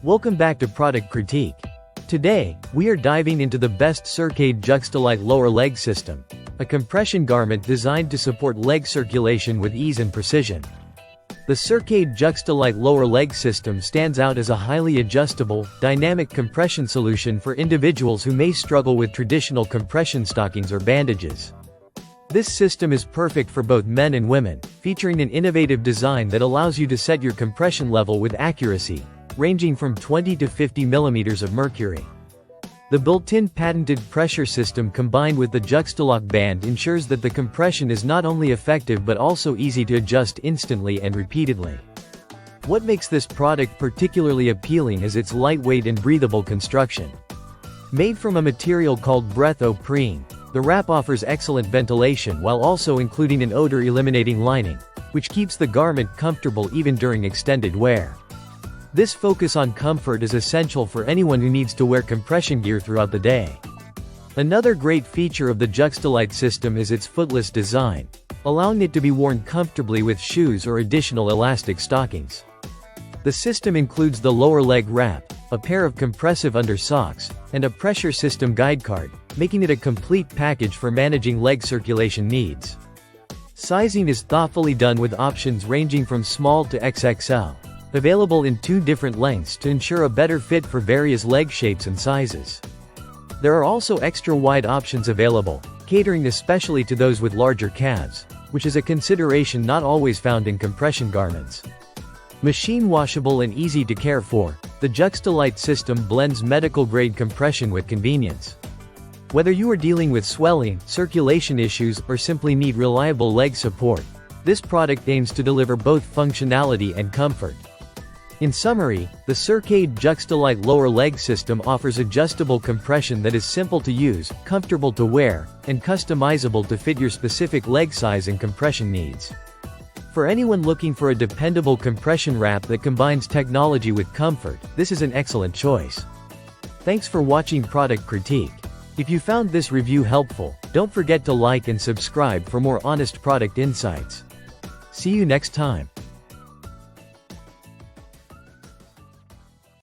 Welcome back to Product Critique. Today, we are diving into the best Circaid Juxtalite Lower Leg system, a compression garment designed to support leg circulation with ease and precision. The Circaid Juxtalite Lower Leg system stands out as a highly adjustable, dynamic compression solution for individuals who may struggle with traditional compression stockings or bandages. This system is perfect for both men and women, featuring an innovative design that allows you to set your compression level with accuracy, ranging from 20 to 50 millimeters of mercury. The built-in patented pressure system combined with the Juxtalock band ensures that the compression is not only effective but also easy to adjust instantly and repeatedly. What makes this product particularly appealing is its lightweight and breathable construction. Made from a material called breath-o-prene, the wrap offers excellent ventilation while also including an odor-eliminating lining, which keeps the garment comfortable even during extended wear. This focus on comfort is essential for anyone who needs to wear compression gear throughout the day. Another great feature of the Juxtalite system is its footless design, allowing it to be worn comfortably with shoes or additional elastic stockings. The system includes the lower leg wrap, a pair of compressive under socks, and a pressure system guide card, making it a complete package for managing leg circulation needs. Sizing is thoughtfully done with options ranging from small to XXL. Available in 2 different lengths to ensure a better fit for various leg shapes and sizes. There are also extra wide options available, catering especially to those with larger calves, which is a consideration not always found in compression garments. Machine washable and easy to care for, the Juxtalite system blends medical-grade compression with convenience. Whether you are dealing with swelling, circulation issues, or simply need reliable leg support, this product aims to deliver both functionality and comfort. In summary, the Circaid Juxtalite Lower Leg system offers adjustable compression that is simple to use, comfortable to wear, and customizable to fit your specific leg size and compression needs. For anyone looking for a dependable compression wrap that combines technology with comfort, this is an excellent choice. Thanks for watching Product Critique. If you found this review helpful, don't forget to like and subscribe for more honest product insights. See you next time.